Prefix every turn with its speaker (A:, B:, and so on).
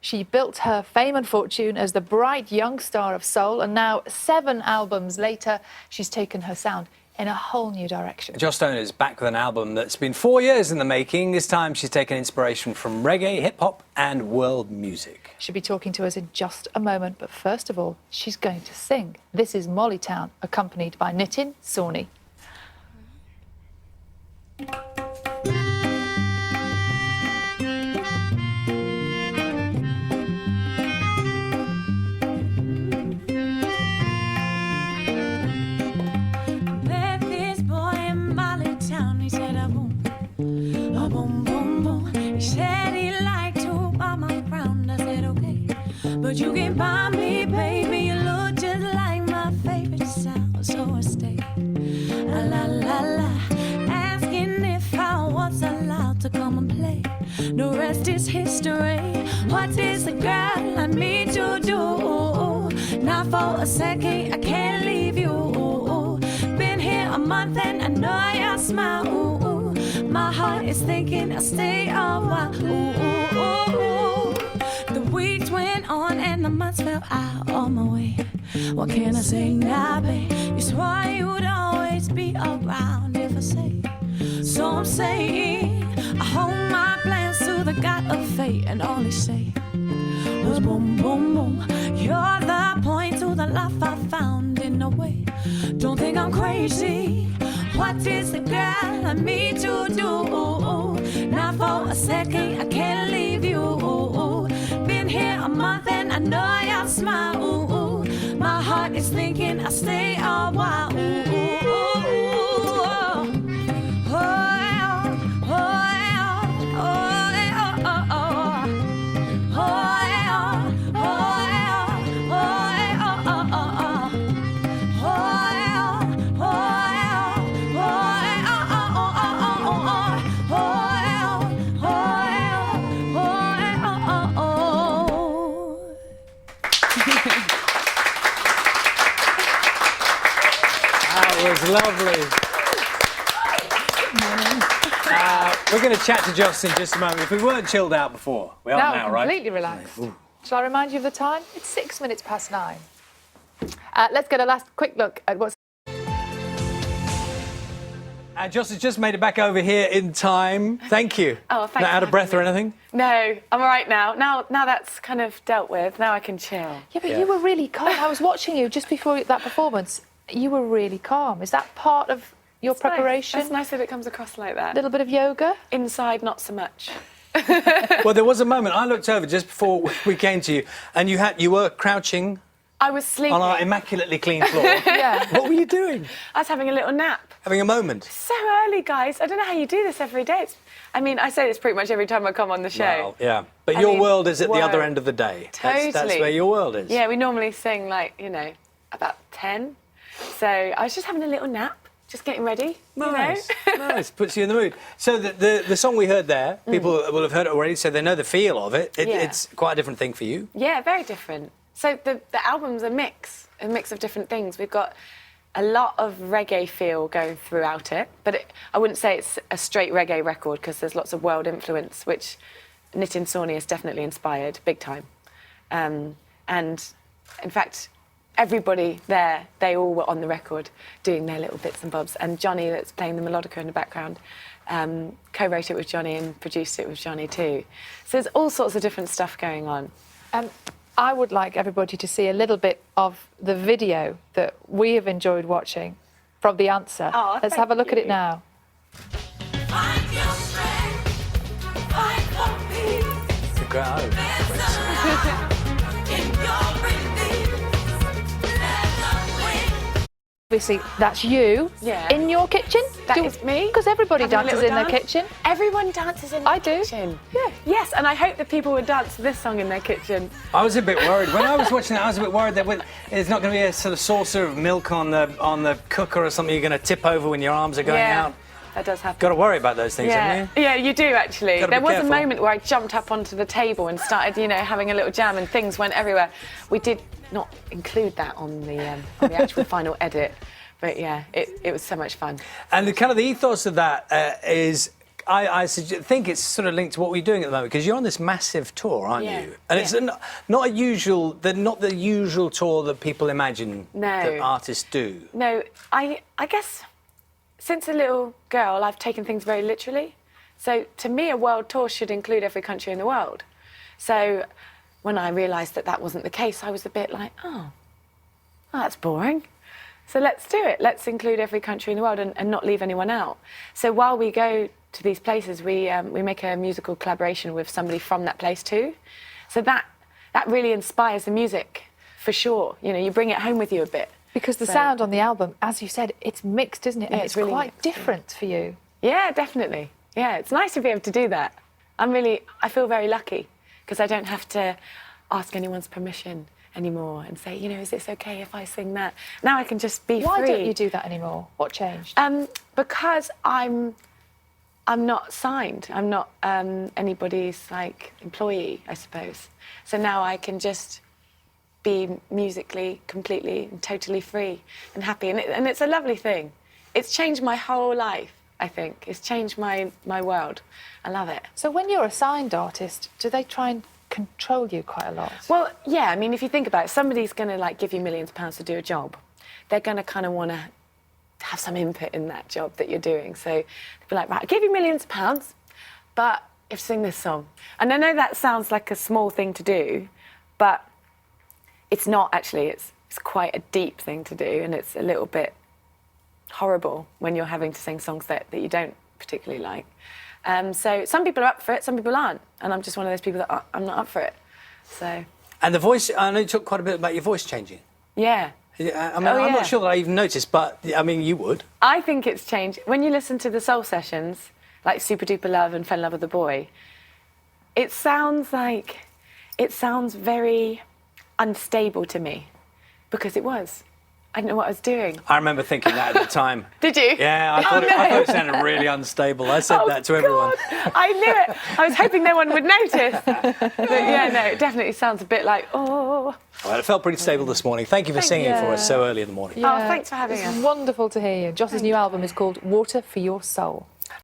A: She built her fame and fortune as the bright young star of soul, and now 7 albums later, she's taken her sound in a whole new direction.
B: Joss Stone is back with an album that's been 4 years in the making. This time she's taken inspiration from reggae, hip-hop and world music.
A: She'll be talking to us in just a moment, but first of all, she's going to sing. This is Molly Town, accompanied by Nitin Sawhney.
C: But you can't buy me, baby. You look just like my favorite sound, so I stay. La la la la, asking if I was allowed to come and play. The rest is history. What is a girl like me to do? Not for a second, I can't leave you. Been here a month and I know your smile. My heart is thinking I'll stay a while. The weeks went on and the months fell out on my way. What can I say now, babe? You swore you'd always be around if I say. So I'm saying I hold my plans to the God of fate and only say was boom, boom, boom. You're the point to the life I found in a way. Don't think I'm crazy. What is a girl like me to do? Not for a second, I can't leave you. Been here a month and I know your smile. My heart is thinking I'll stay a while.
B: That was lovely. We're going to chat to Joss in just a moment. If we weren't chilled out before, we are now, right?
A: Completely relaxed. Shall I remind you of the time? It's 6 minutes past 9. Let's get a last quick look at what's...
B: Joss has just made it back over here in time. Thank you.
D: Oh, thanks.
B: Not out of breath or anything?
D: No, I'm all right now. Now that's kind of dealt with. Now I can chill.
A: Yeah, but you were really calm. I was watching you just before that performance. You were really calm. Is that part of your preparation?
D: Nice. It's nice that it comes across like that.
A: A little bit of yoga?
D: Inside, not so much.
B: Well, there was a moment. I looked over just before we came to you, and you were crouching.
D: I was sleeping.
B: On our immaculately clean floor.
A: Yeah.
B: What were you doing?
D: I was having a little nap.
B: Having a moment.
D: So early, guys. I don't know how you do this every day. I say this pretty much every time I come on the show.
B: Well, yeah. But your world is at the other end of the day.
D: Totally.
B: That's where your world is.
D: Yeah, we normally sing, about 10. So I was just having a little nap, just getting ready.
B: Nice, nice. Puts you in the mood. So the song we heard there, people will have heard it already, so they know the feel of it. It's quite a different thing for you.
D: Yeah, very different. So the album's a mix of different things. We've got a lot of reggae feel going throughout it, but I wouldn't say it's a straight reggae record because there's lots of world influence, which Nitin Sawhney has definitely inspired, big time. And in fact, everybody there, they all were on the record doing their little bits and bobs. And Johnny, that's playing the melodica in the background, co-wrote it with Johnny and produced it with Johnny too. So there's all sorts of different stuff going on.
A: I would like everybody to see a little bit of the video that we have enjoyed watching from The Answer.
D: Oh,
A: let's have a look at it now.
C: Find your strength, fight for peace.
B: It's a great
C: In your
A: Obviously, that's you in your kitchen.
D: That is me.
A: Because everybody
D: Having a
A: dances
D: little
A: in their
D: dance.
A: kitchen.
D: Everyone dances in their kitchen.
A: Yeah.
D: Yes, and I hope that people would dance to this song in their kitchen.
B: I was a bit worried. When I was watching it, I was a bit worried that there's not going to be a sort of saucer of milk on the cooker or something you're going to tip over when your arms are going out.
D: That does happen.
B: Got to worry about those things, haven't you?
D: Yeah, you do actually.
B: Gotta
D: There
B: be
D: was
B: careful.
D: a moment where I jumped up onto the table and started, having a little jam, and things went everywhere. We did not include that on the actual final edit, but yeah, it was so much fun.
B: And the ethos of that is think it's sort of linked to what we're doing at the moment because you're on this massive tour, aren't
D: Yeah,
B: you? And it's
D: yeah.
B: not the usual tour that people imagine
D: No.
B: that artists do.
D: No, I guess since a little girl, I've taken things very literally. So to me, a world tour should include every country in the world. So when I realised that that wasn't the case, I was a bit like, oh, that's boring. So let's do it. Let's include every country in the world and not leave anyone out. So while we go to these places, we make a musical collaboration with somebody from that place too. So that really inspires the music, for sure. You know, you bring it home with you a bit.
A: Because the
D: So-
A: sound on the album, as you said, it's mixed, isn't it?
D: Yeah,
A: And
D: it's
A: it's
D: really
A: quite
D: mixed, yeah.
A: different for you.
D: Yeah, definitely. Yeah, it's nice to be able to do that. I feel very lucky because I don't have to ask anyone's permission anymore and say, you know, is this okay if I sing that? Now I can just be
A: Why
D: free.
A: don't you do that anymore? What changed?
D: Because I'm not signed. I'm not anybody's like employee, I suppose. So now I can just be musically completely and totally free and happy, and it's a lovely thing. It's changed my whole life. I think it's changed my world. I love it.
A: So when you're a signed artist, do they try and control you quite a lot?
D: Well, yeah. I mean, if you think about it, somebody's going to like give you millions of pounds to do a job. They're going to kind of want to have some input in that job that you're doing. So they'll be like, right, I give you millions of pounds, but you have to sing this song. And I know that sounds like a small thing to do, but it's not actually. It's quite a deep thing to do, and it's a little bit horrible when you're having to sing songs that you don't particularly like. So some people are up for it, some people aren't, and I'm just one of those people that I'm not up for it. So
B: And the voice, I know you talked quite a bit about your voice changing.
D: yeah.
B: I mean,
D: Oh,
B: I'm
D: yeah.
B: not sure that I even noticed, but I mean, you would.
D: I think it's changed. When you listen to the soul sessions, like Super Duper Love and Fell in Love with a Boy, it sounds very unstable to me, because it was. I didn't know what I was doing.
B: I remember thinking that at the time.
D: Did you?
B: Yeah, I thought, I thought it sounded really unstable. I said that to everyone.
D: God, I knew it. I was hoping no one would notice. But yeah, no, it definitely sounds a bit like, oh.
B: Well, it felt pretty stable this morning. Thank you for singing for us so early in the morning.
D: Oh, thanks for having
A: it's
D: us.
A: wonderful to hear you. Joss's new album is called Water for Your Soul.